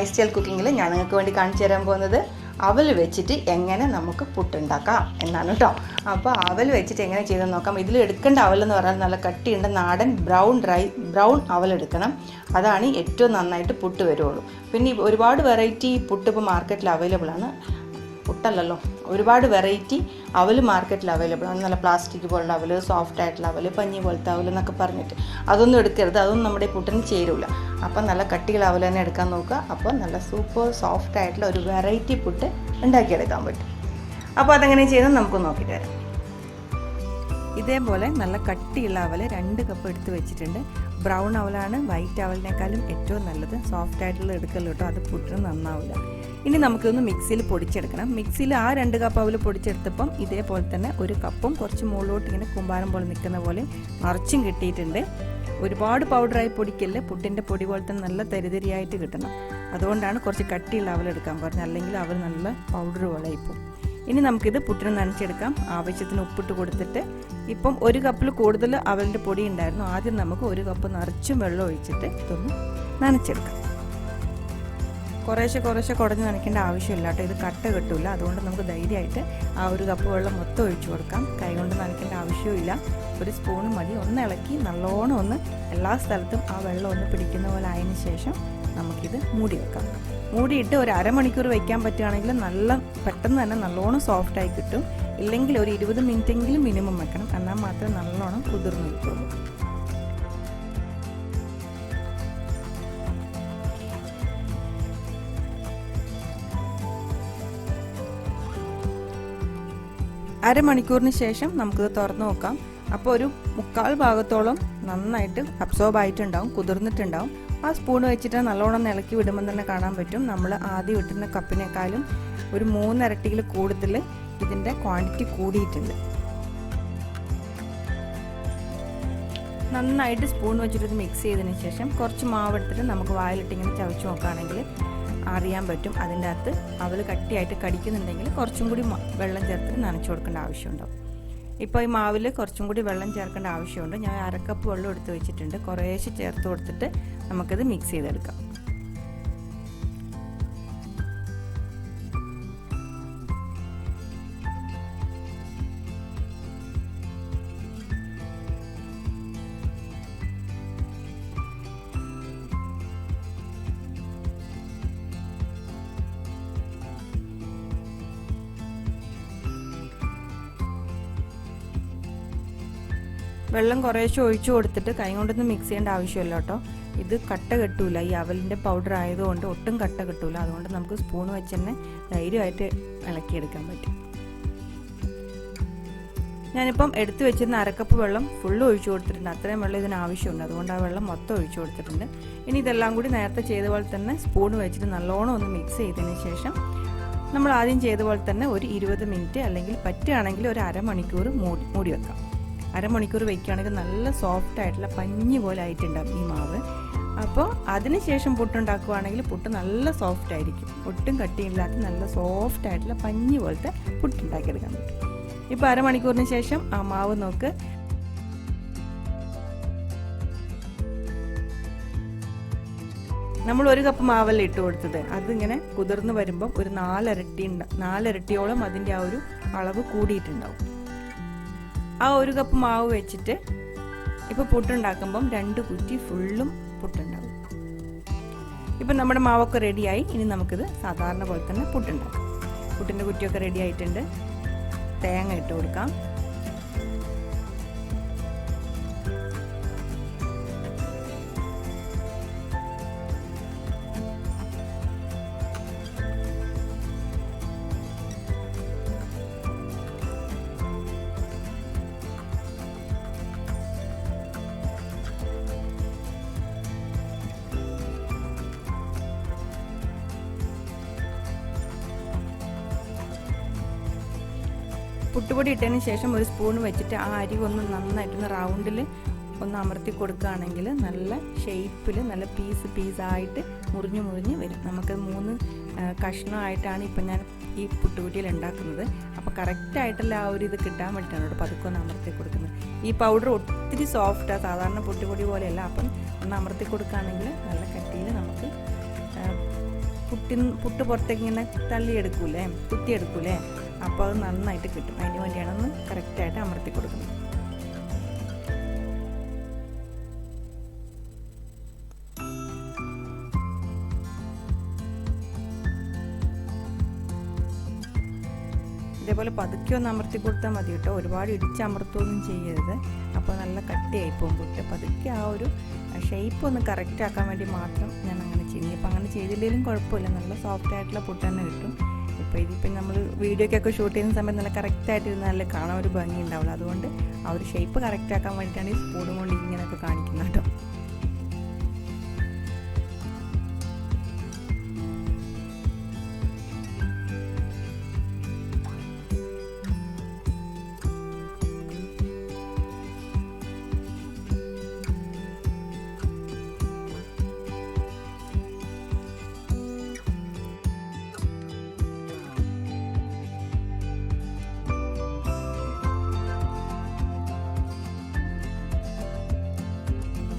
Life style കുക്കിങ്ങിൽ ഞാൻ നിങ്ങൾക്ക് വേണ്ടി കാണിച്ചു തരാൻ പോകുന്നത് അവൽ വെച്ചിട്ട് എങ്ങനെ നമുക്ക് പുട്ടുണ്ടാക്കാം എന്നാണ് കേട്ടോ. അപ്പോൾ അവൽ വെച്ചിട്ട് എങ്ങനെ ചെയ്തെന്ന് നോക്കാം. ഇതിൽ എടുക്കേണ്ട അവലെന്ന് പറഞ്ഞാൽ നല്ല കട്ടിയുണ്ട് നാടൻ ബ്രൗൺ അവൽ എടുക്കണം. അതാണ് ഏറ്റവും നന്നായിട്ട് പുട്ട് വരുള്ളൂ. പിന്നെ ഒരുപാട് വെറൈറ്റി പുട്ട് ഇപ്പോൾ മാർക്കറ്റിൽ അവൈലബിൾ ആണ്. പുട്ടല്ലല്ലോ, ഒരുപാട് വെറൈറ്റി അവൽ മാർക്കറ്റിൽ അവൈലബിൾ ആണ്. നല്ല പ്ലാസ്റ്റിക് പോലുള്ള അവൽ, സോഫ്റ്റ് ആയിട്ടുള്ള അവൽ, പഞ്ഞി പോലത്തെ അവൽ എന്നൊക്കെ പറഞ്ഞിട്ട് അതൊന്നും എടുക്കരുത്. അതൊന്നും നമ്മുടെ പുട്ടിന് ചേരില്ല. അപ്പം നല്ല കട്ടിയുള്ള അവൽ തന്നെ എടുക്കാൻ നോക്കുക. അപ്പോൾ നല്ല സൂപ്പർ സോഫ്റ്റ് ആയിട്ടുള്ള ഒരു വെറൈറ്റി പുട്ട് ഉണ്ടാക്കിയെടുക്കാൻ പറ്റും. അപ്പോൾ അതെങ്ങനെ ചെയ്യുന്നത് നമുക്ക് നോക്കിയിട്ട് വരാം. ഇതേപോലെ നല്ല കട്ടിയുള്ള അവൽ 2 കപ്പ് എടുത്ത് വെച്ചിട്ടുണ്ട്. ബ്രൗൺ അവലാണ് വൈറ്റ് അവലിനേക്കാളും ഏറ്റവും നല്ലത്. സോഫ്റ്റ് ആയിട്ടുള്ള എടുക്കല്ലോ കേട്ടോ, അത് പുട്ടിന് നന്നാവില്ല. ഇനി നമുക്കൊന്ന് മിക്സിയിൽ പൊടിച്ചെടുക്കണം. മിക്സിയിൽ ആ 2 കപ്പ് അവൽ പൊടിച്ചെടുത്തപ്പം ഇതേപോലെ തന്നെ 1 കപ്പും കുറച്ച് മുകളിലോട്ട് ഇങ്ങനെ കുമ്പാരം പോലെ നിൽക്കുന്ന പോലെ നിറച്ചും കിട്ടിയിട്ടുണ്ട്. ഒരുപാട് പൗഡറായി പൊടിക്കല്ലേ, പുട്ടിൻ്റെ പൊടി പോലെ തന്നെ നല്ല തരിതരിയായിട്ട് കിട്ടണം. അതുകൊണ്ടാണ് കുറച്ച് കട്ടിയുള്ള അവൽ എടുക്കാൻ പറഞ്ഞത്, അല്ലെങ്കിൽ അവൽ നല്ല പൗഡർ പോലെ ഇപ്പോൾ. ഇനി നമുക്കിത് പുട്ടിന് നനച്ചെടുക്കാം. ആവശ്യത്തിന് ഉപ്പിട്ട് കൊടുത്തിട്ട്, ഇപ്പം 1 കപ്പിൽ കൂടുതൽ അവലിൻ്റെ പൊടി ഉണ്ടായിരുന്നു. ആദ്യം നമുക്ക് 1 കപ്പ് നിറച്ചും വെള്ളം ഒഴിച്ചിട്ട് ഇതൊന്ന് നനച്ചെടുക്കാം. കുറേശ്ശെ കുടഞ്ഞ് നനയ്ക്കേണ്ട ആവശ്യമില്ല കേട്ടോ, ഇത് കട്ട കിട്ടില്ല. അതുകൊണ്ട് നമുക്ക് ധൈര്യമായിട്ട് ആ 1 കപ്പ് വെള്ളം മൊത്തം ഒഴിച്ചു കൊടുക്കാം. കൈകൊണ്ട് നനയ്ക്കേണ്ട ആവശ്യമില്ല, 1 സ്പൂൺ മതി. ഒന്ന് ഇളക്കി നല്ലോണം ഒന്ന് എല്ലാ സ്ഥലത്തും ആ വെള്ളം ഒന്ന് പിടിക്കുന്ന പോലെ ആയതിനു ശേഷം നമുക്കിത് മൂടി വെക്കാം. മൂടിയിട്ട് ഒരു അരമണിക്കൂർ വയ്ക്കാൻ പറ്റുകയാണെങ്കിൽ നല്ല പെട്ടെന്ന് തന്നെ നല്ലോണം സോഫ്റ്റായി കിട്ടും. ഇല്ലെങ്കിൽ ഒരു 20 മിനിറ്റെങ്കിലും മിനിമം വെക്കണം, എന്നാൽ മാത്രമേ നല്ലോണം കുതിർന്ന് കിട്ടുള്ളൂ. അരമണിക്കൂറിന് ശേഷം നമുക്കിത് തുറന്ന് നോക്കാം. അപ്പോൾ ഒരു 3/4 ഭാഗത്തോളം നന്നായിട്ട് അബ്സോർബ് ആയിട്ടുണ്ടാവും, കുതിർന്നിട്ടുണ്ടാവും. ആ സ്പൂൺ വെച്ചിട്ട് നല്ലോണം ഇളക്കി വിടുമ്പോൾ തന്നെ കാണാൻ പറ്റും നമ്മൾ ആദ്യം ഇട്ടുന്ന കപ്പിനേക്കാളും ഒരു 3 ഇരട്ടിയിൽ കൂടുതൽ ഇതിൻ്റെ ക്വാണ്ടിറ്റി കൂടിയിട്ടുണ്ട്. നന്നായിട്ട് സ്പൂൺ വെച്ചിട്ട് മിക്സ് ചെയ്തതിന് ശേഷം കുറച്ച് മാവ് എടുത്തിട്ട് നമുക്ക് വായിലിട്ട് ഇങ്ങനെ ചവച്ച് നോക്കുകയാണെങ്കിൽ അറിയാൻ പറ്റും അതിൻ്റെ അകത്ത് അവൽ കട്ടിയായിട്ട് കടിക്കുന്നുണ്ടെങ്കിൽ കുറച്ചും കൂടി വെള്ളം ചേർത്തിട്ട് നനച്ചു കൊടുക്കേണ്ട ആവശ്യമുണ്ടാവും. ഇപ്പോൾ ഈ മാവിൽ കുറച്ചും കൂടി വെള്ളം ചേർക്കേണ്ട ആവശ്യമുണ്ട്. ഞാൻ 1/2 കപ്പ് വെള്ളം എടുത്ത് വെച്ചിട്ടുണ്ട്. കുറേശ്ശെ ചേർത്ത് കൊടുത്തിട്ട് നമുക്കിത് മിക്സ് ചെയ്തെടുക്കാം. വെള്ളം കുറേശ്ശെ ഒഴിച്ചു കൊടുത്തിട്ട് കൈ കൊണ്ടൊന്നും മിക്സ് ചെയ്യേണ്ട ആവശ്യമില്ല കേട്ടോ. ഇത് കട്ട കെട്ടൂല, ഈ അവലിൻ്റെ പൗഡർ ആയതുകൊണ്ട് ഒട്ടും കട്ട കെട്ടൂല. അതുകൊണ്ട് നമുക്ക് സ്പൂൺ വെച്ച് തന്നെ ധൈര്യമായിട്ട് ഇളക്കിയെടുക്കാൻ പറ്റും. ഞാനിപ്പം എടുത്തു വെച്ചിരുന്ന 1/2 കപ്പ് വെള്ളം ഫുള്ള് ഒഴിച്ചു കൊടുത്തിട്ടുണ്ട്. അത്രയും വെള്ളം ഇതിന് ആവശ്യമുണ്ട്, അതുകൊണ്ട് ആ വെള്ളം മൊത്തം ഒഴിച്ചു കൊടുത്തിട്ടുണ്ട്. ഇനി ഇതെല്ലാം കൂടി നേരത്തെ ചെയ്ത പോലെ തന്നെ സ്പൂൺ വെച്ചിട്ട് നല്ലോണം ഒന്ന് മിക്സ് ചെയ്തതിന് ശേഷം നമ്മൾ ആദ്യം ചെയ്ത പോലെ തന്നെ ഒരു 20 മിനിറ്റ് അല്ലെങ്കിൽ പറ്റുകയാണെങ്കിൽ ഒരു അരമണിക്കൂർ മൂടി വെക്കാം. അരമണിക്കൂർ വയ്ക്കുകയാണെങ്കിൽ നല്ല സോഫ്റ്റ് ആയിട്ടുള്ള പഞ്ഞി പോലെ ആയിട്ടുണ്ടാകും ഈ മാവ്. അപ്പോൾ അതിനുശേഷം പുട്ടുണ്ടാക്കുകയാണെങ്കിൽ പുട്ട് നല്ല സോഫ്റ്റ് ആയിരിക്കും. ഒട്ടും കട്ടിയില്ലാത്ത നല്ല സോഫ്റ്റ് ആയിട്ടുള്ള പഞ്ഞി പോലത്തെ പുട്ടുണ്ടാക്കിയെടുക്കാൻ പറ്റും. ഇപ്പോൾ അരമണിക്കൂറിന് ശേഷം ആ മാവ് നോക്ക്. നമ്മൾ 1 കപ്പ് മാവല്ല ഇട്ട് കൊടുത്തത്, അതിങ്ങനെ കുതിർന്ന് വരുമ്പം ഒരു 4 ഇരട്ടിയോളം അതിൻ്റെ ആ ഒരു അളവ് കൂടിയിട്ടുണ്ടാവും. ആ 1 കപ്പ് മാവ് വെച്ചിട്ട് ഇപ്പോൾ പുട്ടുണ്ടാക്കുമ്പം 2 കുറ്റി ഫുള്ളും പുട്ടുണ്ടാകും. ഇപ്പം നമ്മുടെ മാവൊക്കെ റെഡിയായി. ഇനി നമുക്കിത് സാധാരണ പോലെ തന്നെ പുട്ടുണ്ടാക്കാം. പുട്ടിൻ്റെ കുറ്റിയൊക്കെ റെഡി ആയിട്ടുണ്ട്. തേങ്ങ ഇട്ട് കൊടുക്കാം. പുട്ടുപൊടി ഇട്ടതിന് ശേഷം 1 സ്പൂൺ വെച്ചിട്ട് ആ അരി ഒന്ന് നന്നായിട്ടൊന്ന് റൗണ്ടിൽ ഒന്ന് അമർത്തി കൊടുക്കുകയാണെങ്കിൽ നല്ല ഷേപ്പിൽ നല്ല പീസായിട്ട് മുറിഞ്ഞ് വരും. നമുക്ക് 3 കഷ്ണമായിട്ടാണ് ഇപ്പം ഞാൻ ഈ പുട്ടുകുറ്റിയിൽ ഉണ്ടാക്കുന്നത്. അപ്പോൾ കറക്റ്റായിട്ടുള്ള ആ ഒരു ഇത് കിട്ടാൻ വേണ്ടിയിട്ടാണ് കേട്ടോ പതുക്കെ ഒന്ന് അമർത്തി കൊടുക്കുന്നത്. ഈ പൗഡർ ഒത്തിരി സോഫ്റ്റാണ്, സാധാരണ പുട്ടുപൊടി പോലെയല്ല. അപ്പം ഒന്ന് അമർത്തി കൊടുക്കുകയാണെങ്കിൽ നല്ല കട്ടിയിൽ നമുക്ക് പുട്ട് പുറത്തേക്ക് ഇങ്ങനെ തള്ളിയെടുക്കൂലേ, കുത്തിയെടുക്കൂലേ, അപ്പോൾ അത് നന്നായിട്ട് കിട്ടും. അതിന് വേണ്ടിയാണ് ഒന്ന് കറക്റ്റായിട്ട് അമർത്തി കൊടുക്കുന്നത്. ഇതേപോലെ പതുക്കെ ഒന്ന് അമർത്തി കൊടുത്താൽ മതി കേട്ടോ, ഒരുപാട് ഇടിച്ചമർത്തുകയൊന്നും ചെയ്യരുത്, അപ്പോൾ നല്ല കട്ടിയായിപ്പോകും പുട്ട്. പതുക്കെ ആ ഒരു ഷേപ്പ് ഒന്ന് കറക്റ്റ് ആക്കാൻ വേണ്ടി മാത്രം ഞാൻ അങ്ങനെ ചെയ്യുന്നു. ഇപ്പം അങ്ങനെ ചെയ്തില്ലെങ്കിലും കുഴപ്പമില്ല, നല്ല സോഫ്റ്റ് ആയിട്ടുള്ള പുട്ട് തന്നെ കിട്ടും. ഇപ്പോൾ ഇതിപ്പോൾ നമ്മൾ വീഡിയോയ്ക്കൊക്കെ ഷൂട്ട് ചെയ്യുന്ന സമയത്ത് നല്ല കറക്റ്റായിട്ട് ഇരുന്നാലേ കാണാൻ ഒരു ഭംഗി ഉണ്ടാവുള്ളൂ. അതുകൊണ്ട് ആ ഒരു ഷേപ്പ് കറക്റ്റ് ആക്കാൻ വേണ്ടിയിട്ടാണ് ഈ സ്പൂണും കൊണ്ട് ഇങ്ങനെയൊക്കെ കാണിക്കുന്നത് കേട്ടോ.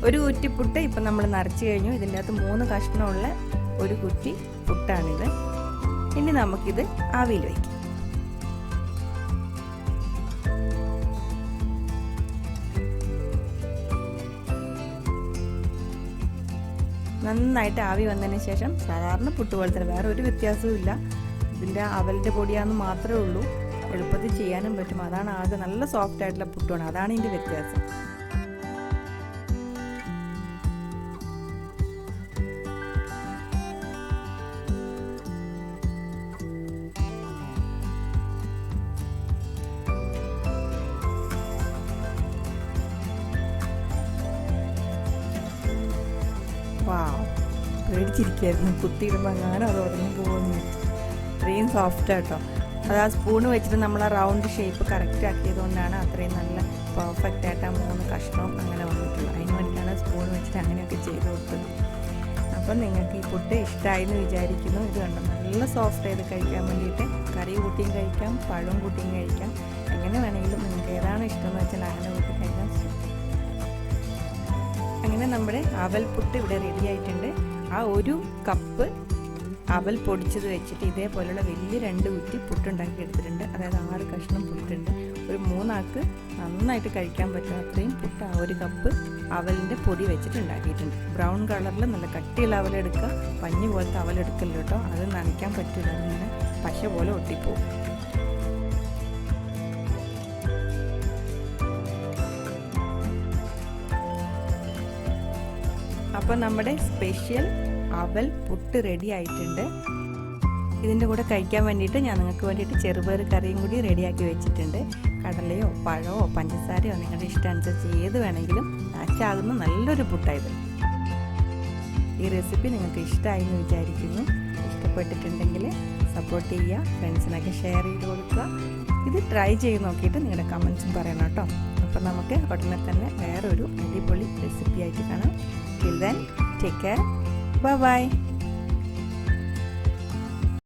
ഒരു കുറ്റി പുട്ട് ഇപ്പം നമ്മൾ നിറച്ച് കഴിഞ്ഞു. ഇതിൻ്റെ അകത്ത് 3 കഷ്ണമുള്ള ഒരു കുറ്റി പുട്ടാണിത്. ഇനി നമുക്കിത് ആവിയിൽ വയ്ക്കാം. നന്നായിട്ട് ആവി വന്നതിന് ശേഷം സാധാരണ പുട്ട് പോലെ തന്നെ, വേറെ ഒരു വ്യത്യാസവും ഇല്ല. ഇതിൻ്റെ അവലിൻ്റെ പൊടിയാണെന്ന് മാത്രമേ ഉള്ളൂ. എളുപ്പത്തിൽ ചെയ്യാനും പറ്റും. അതാണ് ആകെ നല്ല സോഫ്റ്റ് ആയിട്ടുള്ള പുട്ടാണ്, അതാണ് ഇതിൻ്റെ വ്യത്യാസം. പേടിച്ചിരിക്കുകയായിരുന്നു, കുത്തിയിടുമ്പോൾ അങ്ങനെ അത് ഉടഞ്ഞു പോകുന്നു. അത്രയും സോഫ്റ്റ് ആട്ടോ. അത് ആ സ്പൂണ് വെച്ചിട്ട് നമ്മൾ ആ റൗണ്ട് ഷേപ്പ് കറക്റ്റ് ആക്കിയതുകൊണ്ടാണ് അത്രയും നല്ല പെർഫെക്റ്റ് ആയിട്ട് ആ 3 കഷ്ണവും അങ്ങനെ വന്നിട്ടുള്ളത്. അതിന് വേണ്ടിയിട്ടാണ് സ്പൂൺ വെച്ചിട്ട് അങ്ങനെയൊക്കെ ചെയ്ത് കൊടുത്തത്. അപ്പം നിങ്ങൾക്ക് ഈ പുട്ട് ഇഷ്ടമായി എന്ന് വിചാരിക്കുന്നു. ഇത് കണ്ടോ, നല്ല സോഫ്റ്റ് ആയത് കഴിക്കാൻ വേണ്ടിയിട്ട് കറി കൂട്ടിയും കഴിക്കാം, പഴവും കൂട്ടിയും കഴിക്കാം, എങ്ങനെ വേണമെങ്കിലും നിങ്ങൾക്ക് ഏതാണ് ഇഷ്ടമെന്ന് വെച്ചാൽ അങ്ങനെ കൂട്ടി കഴിക്കാം. അങ്ങനെ നമ്മുടെ അവൽ പുട്ട് ഇവിടെ റെഡി ആയിട്ടുണ്ട്. ആ 1 കപ്പ് അവൽ പൊടിച്ചത് വെച്ചിട്ട് ഇതേപോലെയുള്ള വലിയ 2 കുറ്റി പുട്ടുണ്ടാക്കി എടുത്തിട്ടുണ്ട്. അതായത് 6 കഷ്ണം പുട്ടുണ്ട്. ഒരു 3 ആൾക്ക് നന്നായിട്ട് കഴിക്കാൻ പറ്റുന്ന അത്രയും പുട്ട് ആ 1 കപ്പ് അവലിൻ്റെ പൊടി വെച്ചിട്ട് ഉണ്ടാക്കിയിട്ടുണ്ട്. ബ്രൗൺ കളറിൽ നല്ല കട്ടിയുള്ള അവലെടുക്കുക, പഞ്ഞി പോലത്തെ അവലെടുക്കല്ലോ കേട്ടോ, അത് നനയ്ക്കാൻ പറ്റില്ല, അതിങ്ങനെ പശ പോലെ ഒട്ടിപ്പോവും. അപ്പോൾ നമ്മുടെ സ്പെഷ്യൽ അവൽ പുട്ട് റെഡി ആയിട്ടുണ്ട്. ഇതിൻ്റെ കൂടെ കഴിക്കാൻ വേണ്ടിയിട്ട് ഞാൻ നിങ്ങൾക്ക് വേണ്ടിയിട്ട് ചെറുപയർ കറിയും കൂടി റെഡിയാക്കി വെച്ചിട്ടുണ്ട്. കടലയോ പഴമോ പഞ്ചസാരയോ നിങ്ങളുടെ ഇഷ്ടമനുസരിച്ച് ഏത് വേണമെങ്കിലും മാച്ചാകുന്ന നല്ലൊരു പുട്ടായത്. ഈ റെസിപ്പി നിങ്ങൾക്ക് ഇഷ്ടമായി എന്ന് വിചാരിക്കുന്നു. ഇഷ്ടപ്പെട്ടിട്ടുണ്ടെങ്കിൽ സപ്പോർട്ട് ചെയ്യുക, ഫ്രണ്ട്സിനൊക്കെ ഷെയർ ചെയ്ത് കൊടുക്കുക. ഇത് ട്രൈ ചെയ്ത് നോക്കിയിട്ട് നിങ്ങളുടെ കമൻസും പറയണം കേട്ടോ. അപ്പം നമുക്ക് ഉടനെ തന്നെ വേറൊരു അടിപൊളി റെസിപ്പി ആയിട്ട് കാണാം. Till then, take care. Bye bye.